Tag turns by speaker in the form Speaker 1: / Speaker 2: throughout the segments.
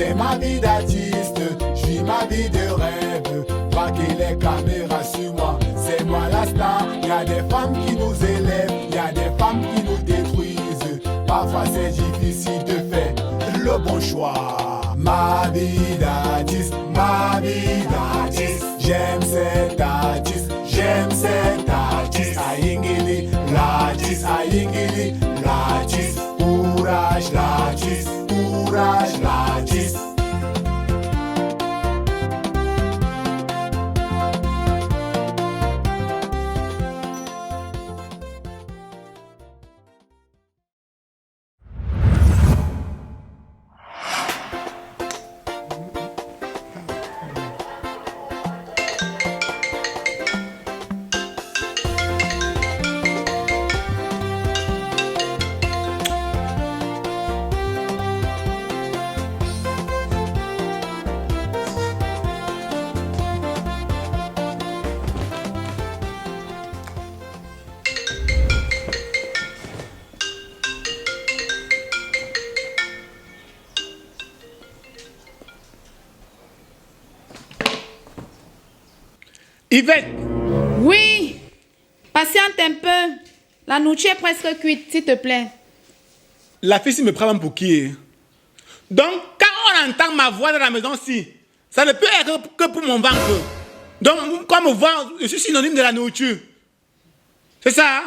Speaker 1: C'est ma vie d'artiste, je vis ma vie de rêve. Braquer les caméras sur moi, c'est moi la star. Y a des femmes qui nous élèvent, y a des femmes qui nous détruisent. Parfois c'est difficile de faire le bon choix. Ma vie d'artiste, j'aime cet artiste, Aïngili, l'artiste, courage l'artiste.
Speaker 2: Yvette!
Speaker 3: Oui! Patiente un peu. La nourriture est presque cuite, s'il te plaît.
Speaker 2: La fille ici me prend pour qui? Donc, quand on entend ma voix dans la maison-ci, ça ne peut être que pour mon ventre. Donc, quand on me voit, je suis synonyme de la nourriture. C'est ça?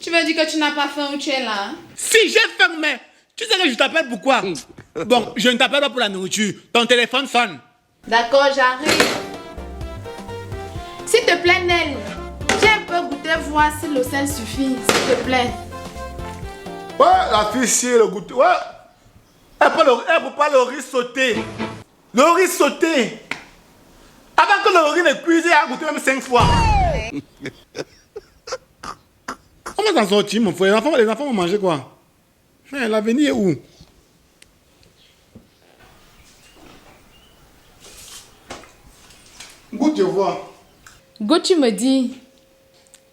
Speaker 3: Tu veux dire que tu n'as pas faim où tu es là?
Speaker 2: Si j'ai faim, mais tu sais que je t'appelle pourquoi? Bon, je ne t'appelle pas pour la nourriture. Ton téléphone sonne.
Speaker 3: D'accord, j'arrive. S'il te plaît, Nel, viens un peu goûter voir si le sel suffit, s'il te plaît.
Speaker 2: Ouais, la fille ici, le goûter. Ouais. Elle peut pas le riz sauté. Le riz sauté. Avant que le riz ne cuise, elle a goûté même 5 fois. On va s'en sortir, mon frère. Les enfants vont manger quoi? L'avenir est où? Goûte, je vois.
Speaker 3: Goûte, tu me dis.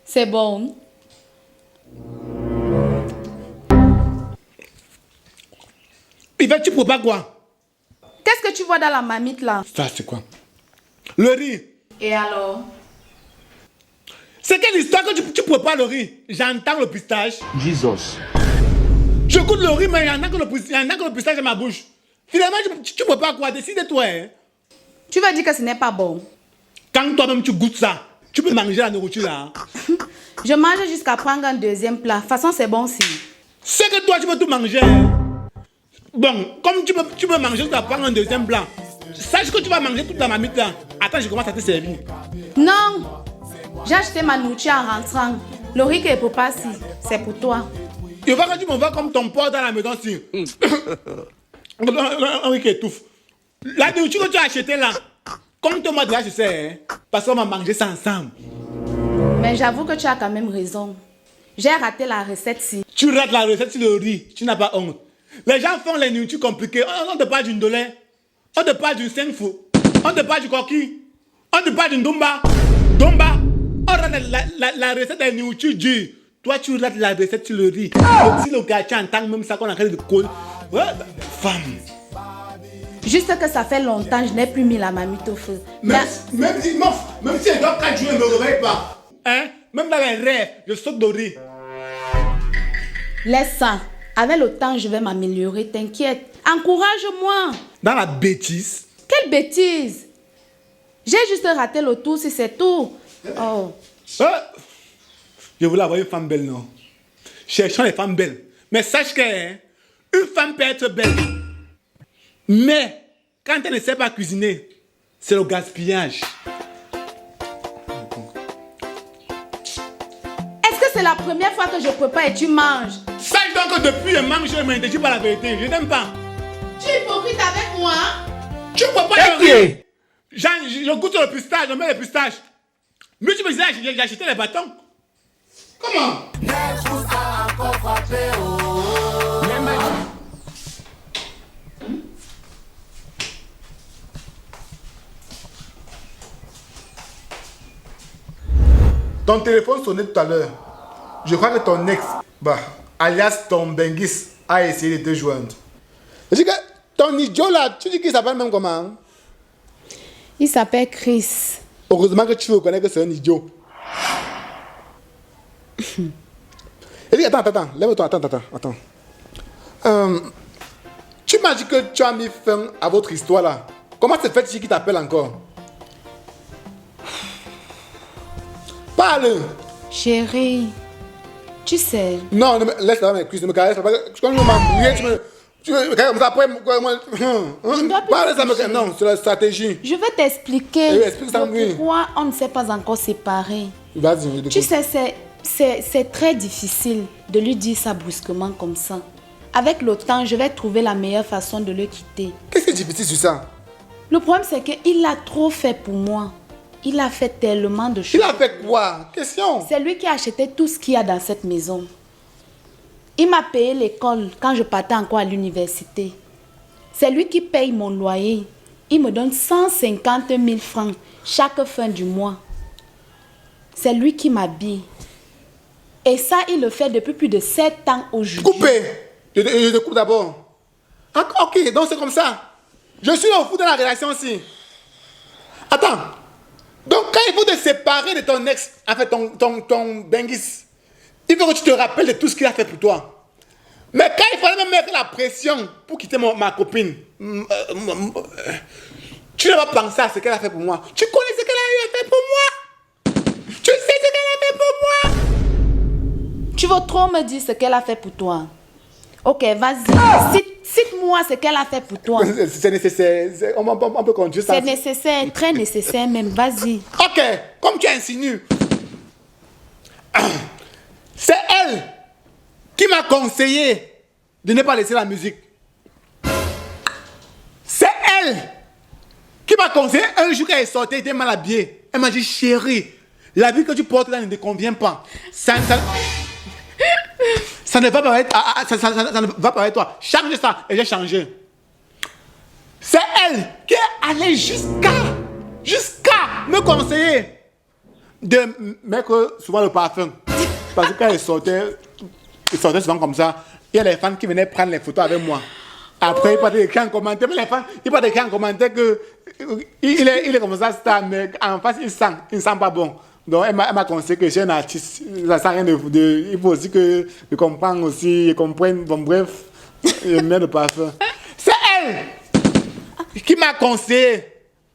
Speaker 3: C'est bon.
Speaker 2: Yvette, tu prépares quoi?
Speaker 3: Qu'est-ce que tu vois dans la marmite là?
Speaker 2: Ça, c'est quoi? Le riz.
Speaker 3: Et alors?
Speaker 2: C'est quelle histoire que tu prépares le riz? J'entends le pistache.
Speaker 4: Jesus.
Speaker 2: Je goûte le riz, mais il y en a que le pistache dans ma bouche. Finalement, tu prépares quoi? Décide-toi. Hein?
Speaker 3: Tu vas dire que ce n'est pas bon.
Speaker 2: Quand toi-même tu goûtes ça, tu peux manger la nourriture là. Hein?
Speaker 3: Je mange jusqu'à prendre un deuxième plat. De toute façon, c'est bon aussi.
Speaker 2: C'est que toi, tu peux tout manger. Hein? Bon, comme tu peux manger jusqu'à prendre un deuxième plat, sache que tu vas manger toute la marmite là. Attends, je commence à te servir.
Speaker 3: Non! J'ai acheté ma nourriture en rentrant. Le riz que je prépare ici, c'est pour toi.
Speaker 2: Il va que tu me vois comme ton porc dans la maison si. Un riz qui étouffe. La nourriture que tu as achetée là, compte-moi déjà, je sais. Hein? Parce qu'on va manger ça ensemble.
Speaker 3: Mais j'avoue que tu as quand même raison. J'ai raté la recette ici.
Speaker 2: Tu rates la recette sur le riz, tu n'as pas honte. Les gens font les nourritures compliquées. On te parle d'une dolé, on te parle d'une senfou, on te parle du coquille, on te parle d'une domba. On rate la recette des nourritures dures. Toi, tu rates la recette sur le riz. Si le gars, tu entends même ça qu'on a créé de colle. Ouais, femme.
Speaker 3: Juste que ça fait longtemps, je n'ai plus mis la marmite au feu.
Speaker 2: Même si elle dort 4 jours, elle ne me réveille pas. Hein? Même dans les rêves, je saute de riz.
Speaker 3: Laisse ça. Avec le temps, je vais m'améliorer, t'inquiète. Encourage-moi.
Speaker 2: Dans la bêtise.
Speaker 3: Quelle bêtise. J'ai juste raté le tour, si c'est tout. Oh.
Speaker 2: Je voulais avoir une femme belle, non? Cherchons les femmes belles. Mais sache que une femme peut être belle. Mais quand elle ne sait pas cuisiner, c'est le gaspillage.
Speaker 3: Est-ce que c'est la première fois que je prépare et tu manges?
Speaker 2: Sache donc que depuis un manque, je ne m'interdis pas la vérité. Je n'aime pas.
Speaker 3: Tu es hypocrite avec moi?
Speaker 2: Tu ne peux pas le riz. Je goûte le pistache, je mets les pistaches. Mais tu me disais, j'ai acheté les bâtons. Comment? Ton téléphone sonnait tout à l'heure. Je crois que ton ex, alias ton Bengis, a essayé de te joindre. Je dis que Ton idiot là, tu dis qu'il s'appelle même comment?
Speaker 3: Il s'appelle Chris.
Speaker 2: Heureusement que tu reconnais que c'est un idiot. Et dis, attends, lève-toi, attends. Tu m'as dit que tu as mis fin à votre histoire là. Comment c'est fait qui t'appelle encore? Parle.
Speaker 3: Chérie, tu sais,
Speaker 2: Non, laisse-la m'excuser, ne me caresse pas. Quand je m'embrouille, tu me caresse comme ça après. Parle, ça me. Non, c'est la stratégie.
Speaker 3: je vais t'expliquer
Speaker 2: Eh oui, explique ça, oui.
Speaker 3: pourquoi on ne s'est pas encore séparés.
Speaker 2: Vas-y,
Speaker 3: Tu sais, c'est très difficile de lui dire ça brusquement comme ça. Avec le temps, je vais trouver la meilleure façon de le quitter.
Speaker 2: Qu'est-ce qui est difficile sur ça?
Speaker 3: Le problème, c'est qu'il a trop fait pour moi. Il a fait tellement de choses.
Speaker 2: Il a fait quoi? Question.
Speaker 3: C'est lui qui a acheté tout ce qu'il y a dans cette maison. Il m'a payé l'école quand je partais encore à l'université. C'est lui qui paye mon loyer. Il me donne 150 000 francs chaque fin du mois. C'est lui qui m'habille. Et ça, il le fait depuis plus de 7 ans aujourd'hui.
Speaker 2: Coupé. Je te coupe d'abord. Ah, ok, donc c'est comme ça. Je suis au fond de la relation aussi. Attends. Donc quand il faut te séparer de ton ex, en fait ton benguis, il faut que tu te rappelles de tout ce qu'il a fait pour toi. Mais quand il fallait me mettre la pression pour quitter ma copine, tu n'as pas pensé à ce qu'elle a fait pour moi. Tu connais ce qu'elle a eu à faire pour moi. Tu sais ce qu'elle a fait pour moi.
Speaker 3: Tu veux trop me dire ce qu'elle a fait pour toi? Ok, vas-y. Cite-moi ce qu'elle a fait pour toi.
Speaker 2: C'est nécessaire. On peut conduire ça.
Speaker 3: C'est nécessaire, très nécessaire même. Vas-y.
Speaker 2: Ok, comme tu insinues. C'est elle qui m'a conseillé de ne pas laisser la musique. C'est elle qui m'a conseillé un jour qu'elle est sortie, elle était mal habillée. Elle m'a dit, chérie, la vie que tu portes là ne te convient pas. Ça ne va pas avec, ça ne va pas avec toi. Change ça. Et j'ai changé. C'est elle qui est allée jusqu'à me conseiller de mettre souvent le parfum. Parce que quand elle sortait souvent comme ça, il y a les fans qui venaient prendre les photos avec moi. Après, il peut écrire en commentaire, mais les fans, il peut écrire en commentaire que il est comme ça, star, mais en face, il ne sent pas bon. Donc, elle m'a conseillé que je suis un artiste. Ça sert à rien il faut aussi que je comprenne aussi, je comprenne. Bon, bref, je mets le parfum. C'est elle qui m'a conseillé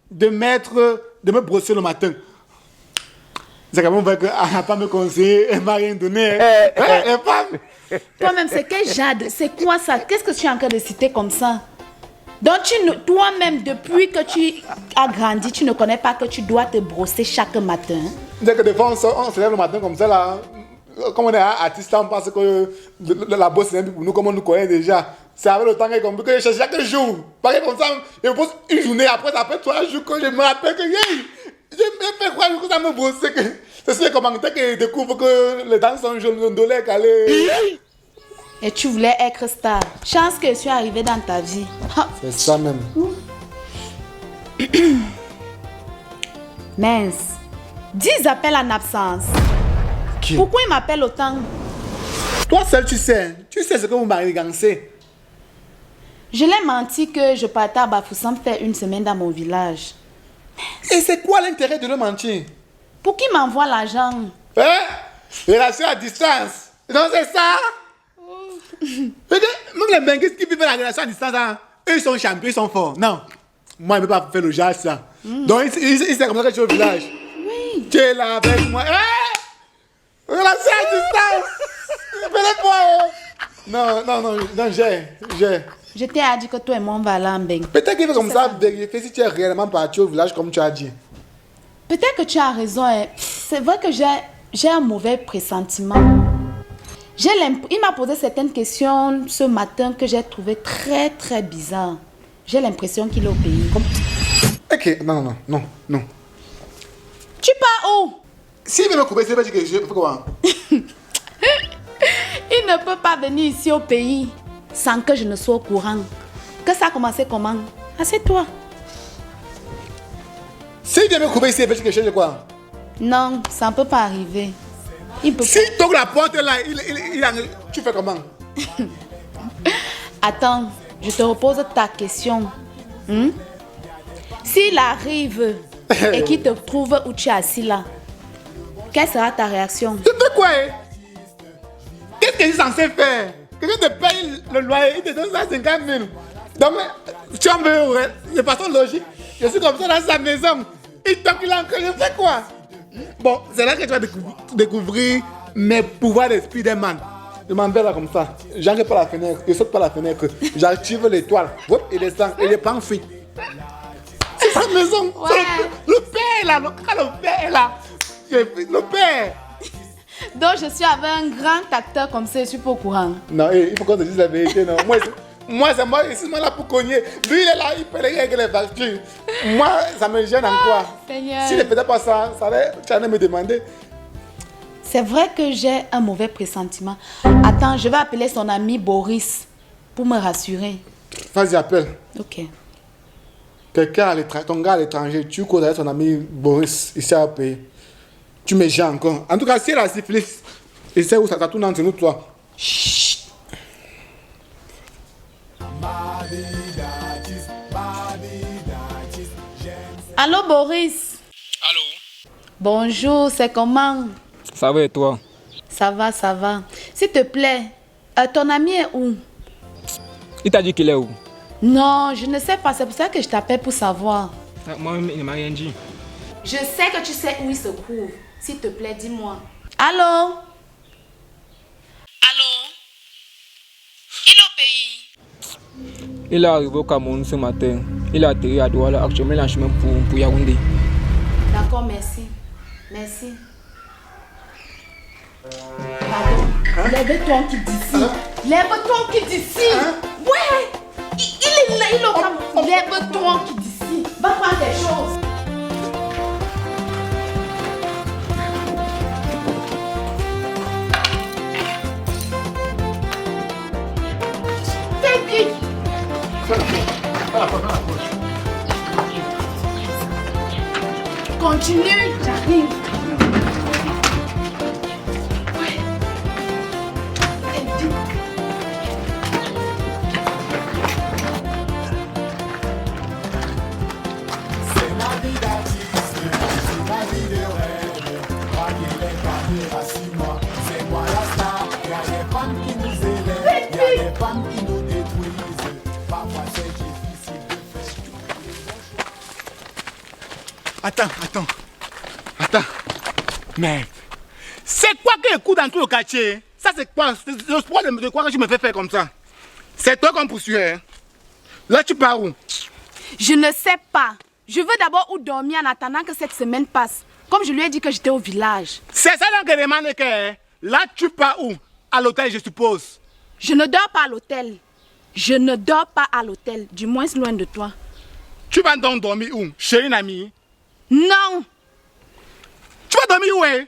Speaker 2: de me brosser le matin. C'est quand même vrai qu'elle n'a pas me conseillé, elle m'a rien donné. Les femmes.
Speaker 3: Toi-même, c'est quel jade? C'est quoi ça? Qu'est-ce que tu es en train de citer comme ça? Donc, toi-même, depuis que tu as grandi, tu ne connais pas que tu dois te brosser chaque matin?
Speaker 2: Dès que des fois, on se lève le matin comme ça, là. Comme on est artiste, on pense que la bosse c'est pour nous, comme on nous connaît déjà. C'est avec le temps qu'elle comprend que je cherche chaque jour. Pareil comme ça, je me pose une journée après 3 jours que je me rappelle que j'ai fait quoi que ça me brosse. C'est sur les commentaires que je découvre que les dents sont jaunes, ondulées, calées.
Speaker 3: Et tu voulais être star. Chance que je suis arrivée dans ta vie.
Speaker 2: C'est ça même.
Speaker 3: Mince. 10 appels en absence.
Speaker 2: Qui?
Speaker 3: Pourquoi il m'appelle autant?
Speaker 2: Toi seul, tu sais ce que vous m'avez gancé.
Speaker 3: Je l'ai menti que je partais à Bafoussam faire une semaine dans mon village.
Speaker 2: Et c'est quoi l'intérêt de le mentir?
Speaker 3: Pour qu'il m'envoie l'argent?
Speaker 2: Hein? Relation à distance. Non, c'est ça? Même les benguis qui vivent la relation à distance, hein, eux ils sont champions, ils sont forts. Non, moi je ne peux pas faire le genre ça. Donc il c'est comme ça que je suis au village.
Speaker 3: Oui.
Speaker 2: Tu es là avec moi. Hein? Relation à distance. Non, j'ai.
Speaker 3: Je t'ai dit que toi et moi on va aller en Beng.
Speaker 2: Peut-être qu'il fait comme ça, vérifier si tu es réellement parti au village comme tu as dit.
Speaker 3: Peut-être que tu as raison. Hein. C'est vrai que j'ai un mauvais pressentiment. Il m'a posé certaines questions ce matin que j'ai trouvé très très bizarres. J'ai l'impression qu'il est au pays.
Speaker 2: Ok, non.
Speaker 3: Tu pars où?
Speaker 2: S'il veut me couper, c'est pas que je fais quoi?
Speaker 3: Il ne peut pas venir ici au pays sans que je ne sois au courant. Que ça a commencé comment? Assieds-toi.
Speaker 2: S'il vient me couper ici, c'est que je cherche quoi?
Speaker 3: Non, ça ne peut pas arriver. Il peut
Speaker 2: Si toque la porte là, tu fais comment?
Speaker 3: Attends, je te repose ta question. S'il arrive et qu'il te trouve où tu es assis là, quelle sera ta réaction?
Speaker 2: Tu fais quoi, hein? Qu'est-ce que je suis censé faire? Quelqu'un te paye le loyer, il te donne 150 000. Donc, tu en veux, ouais, de façon logique. Je suis comme ça dans sa maison. Il toque l'encre, je fais quoi? Bon, c'est là que tu vas découvrir mes pouvoirs de Spider-Man. Je m'en vais là comme ça. J'entre par la fenêtre, je saute par la fenêtre, j'active l'étoile, il descend et je prends fuite. C'est sa maison.
Speaker 3: Ouais.
Speaker 2: Le père là, le père est là. Le père.
Speaker 3: Donc je suis avec un grand acteur comme ça, je suis pas au courant.
Speaker 2: Non, il faut qu'on te dise la vérité, non. Moi, c'est moi, ici, moi là pour cogner. Lui, il est là, il peut régler les factures. Moi, ça me gêne encore.
Speaker 3: Seigneur.
Speaker 2: S'il ne faisait pas ça, tu allais me demander.
Speaker 3: C'est vrai que j'ai un mauvais pressentiment. Attends, je vais appeler son ami Boris pour me rassurer.
Speaker 2: Vas-y, appelle.
Speaker 3: Ok.
Speaker 2: Quelqu'un à l'étranger, ton gars à l'étranger, tu connais ton ami Boris, ici à payer. Tu me gênes encore. En tout cas, si elle a syphilis, et c'est où ça tourne entre nous, toi. Chut.
Speaker 3: Allô Boris.
Speaker 4: Allô?
Speaker 3: Bonjour, c'est comment?
Speaker 4: Ça va et toi?
Speaker 3: Ça va, ça va. S'il te plaît, ton ami est où?
Speaker 4: Il t'a dit qu'il est où?
Speaker 3: Non, je ne sais pas, c'est pour ça que je t'appelle pour savoir.
Speaker 4: Moi-même, il ne m'a rien dit.
Speaker 3: Je sais que tu sais où il se trouve. S'il te plaît, dis-moi. Allô? Allô? Il est au pays.
Speaker 4: Il est arrivé au Cameroun ce matin. Il a atterri à Douala, actuellement il est en chemin pour Yaoundé.
Speaker 3: D'accord, merci. Merci. Pardon. Lève-toi, qui d'ici. Lève-toi, qui d'ici. Ouais. Il est là, il est au Cameroun. Lève-toi, qui d'ici. Va prendre des choses. Fais vite. Continue, j'arrive. Ouais.
Speaker 1: C'est ma vie d'artiste, c'est ma vie de rêve. Braquer les caméras sur moi, c'est moi la star. Y'a des femmes qui nous élèvent, y'a des femmes qui nous détruisent. Parfois c'est difficile de faire.
Speaker 2: Attends. Mais, c'est quoi que écoute dans tout le quartier? Ça, c'est quoi? Le sport de quoi que tu me fais faire comme ça? C'est toi qu'on poursuit, hein? Là, tu pars où?
Speaker 3: Je ne sais pas. Je veux d'abord où dormir en attendant que cette semaine passe. Comme je lui ai dit que j'étais au village.
Speaker 2: C'est ça donc que demande que. Là, tu pars où? À l'hôtel, je suppose.
Speaker 3: Je ne dors pas à l'hôtel. Je ne dors pas à l'hôtel, du moins loin de toi.
Speaker 2: Tu vas donc dormir où? Chez une amie?
Speaker 3: Non,
Speaker 2: Tu vas dormir où, hein?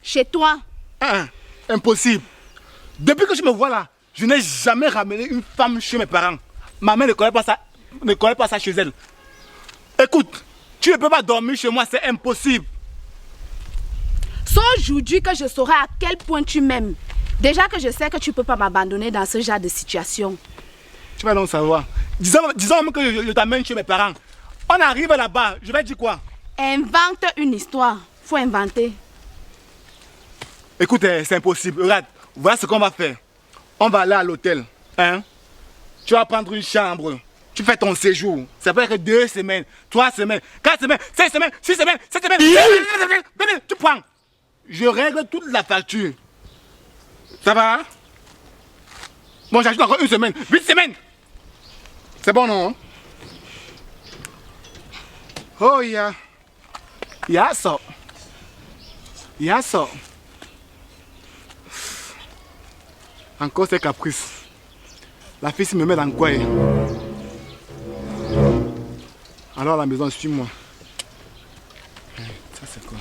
Speaker 3: chez toi.
Speaker 2: Impossible. Depuis que je me vois là, je n'ai jamais ramené une femme chez mes parents. Ma mère ne connaît pas ça chez elle. Écoute, tu ne peux pas dormir chez moi, c'est impossible.
Speaker 3: C'est aujourd'hui que je saurai à quel point tu m'aimes. Déjà que je sais que tu ne peux pas m'abandonner dans ce genre de situation.
Speaker 2: Tu vas donc savoir. Disons même que je t'amène chez mes parents. On arrive là-bas, je vais dire quoi?
Speaker 3: Invente une histoire. Faut inventer.
Speaker 2: Écoute, c'est impossible. Regarde, voilà ce qu'on va faire. On va aller à l'hôtel. Hein? Tu vas prendre une chambre. Tu fais ton séjour. Ça peut être 2 semaines, 3 semaines, 4 semaines, 5 semaines, 6 semaines, 7 semaines. Tu prends. Je règle toute la facture. Ça va? Bon, j'ajoute encore 1 semaine. 8 semaines. C'est bon, non? Oh, yeah. Yeah, so. Yeah, so. Encore ces caprices. La fille me met dans quoi? Alors à la maison, suis-moi. Ça c'est quoi?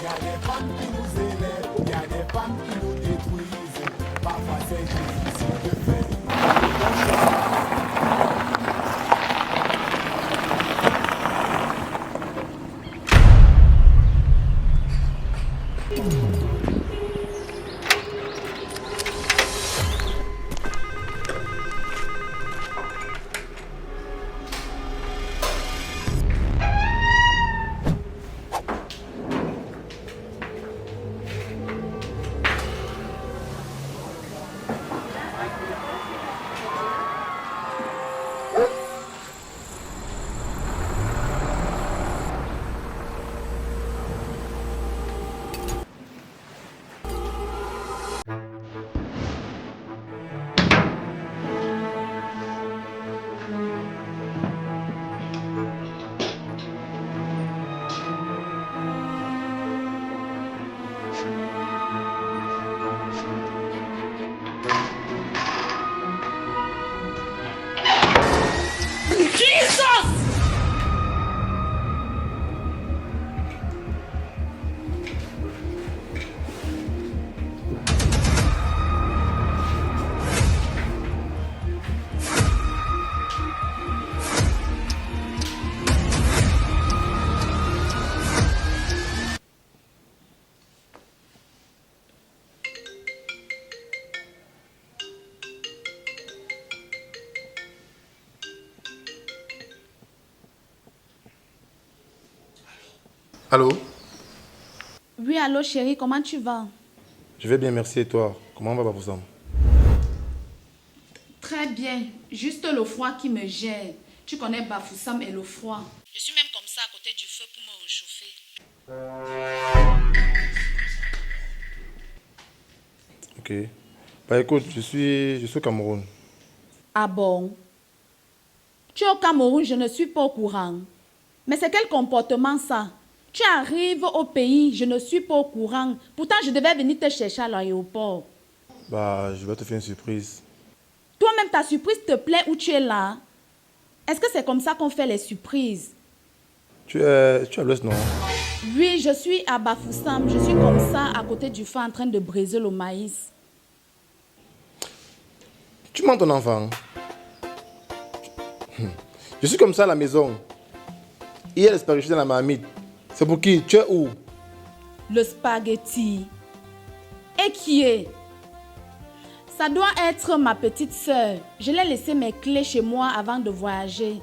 Speaker 1: Y'a des femmes qui nous élèvent, y'a des femmes qui nous détruisent. Parfois c'est difficile de faire.
Speaker 5: Allô?
Speaker 3: Oui, allô chérie, comment tu vas?
Speaker 5: Je vais bien, merci. Et toi? Comment va Bafoussam?
Speaker 3: Très bien, juste le froid qui me gêne. Tu connais Bafoussam et le froid. Je suis même comme ça à côté du feu pour me réchauffer.
Speaker 5: Ok. Bah écoute, je suis au Cameroun.
Speaker 3: Ah bon? Tu es au Cameroun, je ne suis pas au courant. Mais c'est quel comportement ça? Tu arrives au pays, je ne suis pas au courant. Pourtant, je devais venir te chercher à l'aéroport.
Speaker 5: Bah, je vais te faire une surprise.
Speaker 3: Toi-même, ta surprise te plaît où tu es là? Est-ce que c'est comme ça qu'on fait les surprises?
Speaker 5: Tu es à l'ouest, non?
Speaker 3: Oui, je suis à Bafoussam. Je suis comme ça, à côté du feu, en train de briser le maïs.
Speaker 5: Tu mens ton enfant. Je suis comme ça à la maison. Hier, les spaghettis dans la marmite. C'est pour qui? Tu es où?
Speaker 3: Le spaghetti. Et qui est? Ça doit être ma petite sœur. Je l'ai laissé mes clés chez moi avant de voyager.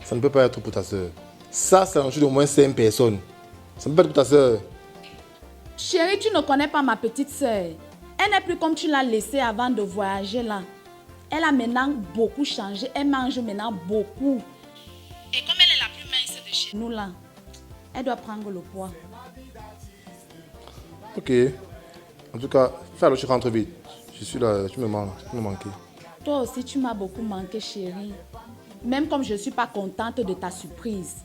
Speaker 5: Ça ne peut pas être pour ta soeur. Ça, c'est un jeu d'au moins 5 personnes. Ça ne peut pas être pour ta soeur.
Speaker 3: Chérie, tu ne connais pas ma petite sœur. Elle n'est plus comme tu l'as laissée avant de voyager là. Elle a maintenant beaucoup changé. Elle mange maintenant beaucoup. Et comme elle est la plus mince de chez nous là, elle doit prendre le poids.
Speaker 5: Ok. En tout cas, fais alors, tu rentres vite. Je suis là, tu me manques.
Speaker 3: Toi aussi, tu m'as beaucoup manqué, chérie. Même comme je ne suis pas contente de ta surprise.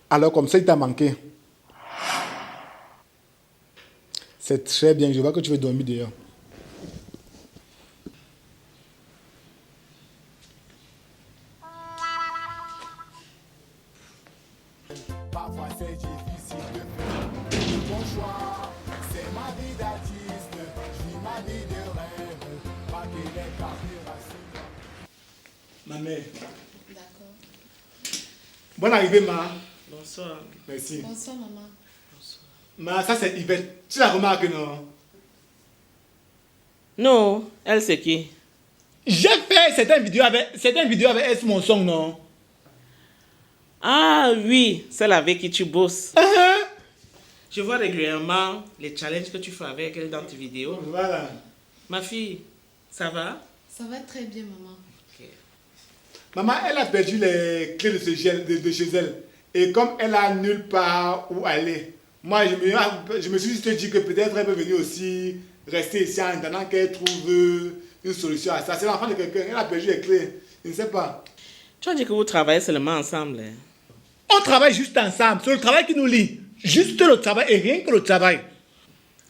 Speaker 2: Alors comme ça, il t'a manqué. C'est très bien, je vois que tu veux dormir dehors.
Speaker 1: Parfois c'est difficile de faire le bon choix. C'est ma vie d'artiste, je vis ma vie de rêve. Braquer les carrières.
Speaker 2: Ma mère.
Speaker 6: D'accord.
Speaker 2: Bonne arrivée, Ma.
Speaker 7: Bonsoir.
Speaker 2: Merci.
Speaker 6: Bonsoir, maman.
Speaker 2: Ma, ça c'est Yvette. Tu la remarques, non?
Speaker 7: Non, elle c'est qui?
Speaker 2: J'ai fait certaines vidéos avec elle sur mon son, non?
Speaker 7: Ah oui, celle avec qui tu bosses. Je vois régulièrement les challenges que tu fais avec elle dans tes vidéos.
Speaker 2: Voilà.
Speaker 7: Ma fille, ça va?
Speaker 6: Ça va très bien, maman.
Speaker 7: Ok.
Speaker 2: Maman, elle a perdu les clés de chez elle. Et comme elle a nulle part où aller, moi je me suis juste dit que peut-être elle peut venir aussi rester ici en attendant qu'elle trouve une solution à ça. C'est l'enfant de quelqu'un, elle a perdu les clés. Je ne sais pas.
Speaker 7: Tu as dit que vous travaillez seulement ensemble. Hein?
Speaker 2: On travaille juste ensemble. C'est le travail qui nous lie. Juste le travail et rien que le travail.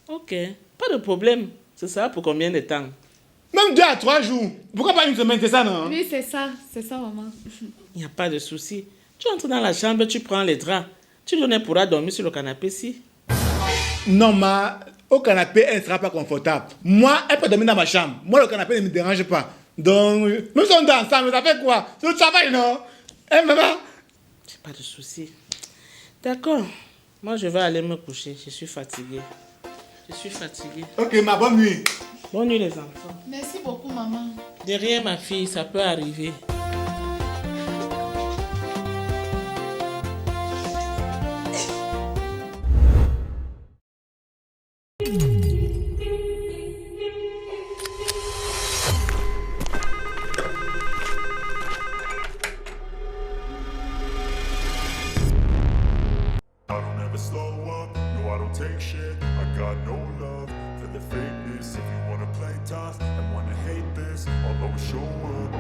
Speaker 7: Ok, pas de problème. C'est ça pour combien de temps?
Speaker 2: Même 2 à 3 jours. Pourquoi pas une semaine, c'est ça, non?
Speaker 6: Oui, c'est ça, maman.
Speaker 7: Il n'y a pas de souci. Tu entres dans la chambre, tu prends les draps. Tu pourras dormir sur le canapé ici.
Speaker 2: Non, ma, au canapé, elle ne sera pas confortable. Moi, elle peut dormir dans ma chambre. Moi, le canapé ne me dérange pas. Donc, nous sommes ensemble, ça fait quoi? C'est le travail, non? Hein, maman?
Speaker 7: Pas de souci. D'accord. Moi, je vais aller me coucher. Je suis fatiguée.
Speaker 2: Ok, ma bonne nuit.
Speaker 7: Bonne nuit, les enfants.
Speaker 6: Merci beaucoup, maman.
Speaker 7: De rien, ma fille, ça peut arriver.
Speaker 8: I don't ever slow up, no I don't take shit. I got no love for the fakeness. If you wanna play tough and wanna hate this, I'll always show up.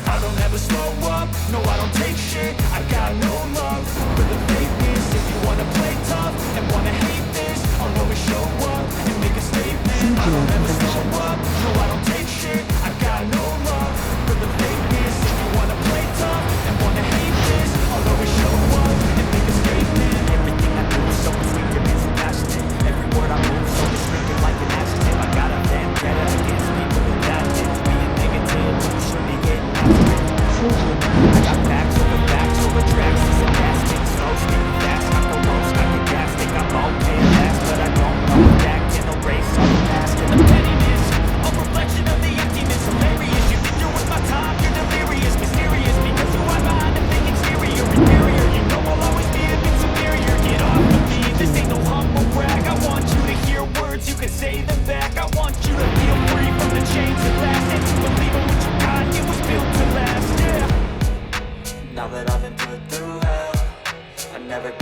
Speaker 8: I don't ever slow up, no I don't take shit. I got no love for the fakeness. If you wanna play tough and wanna hate this, I'll always show up.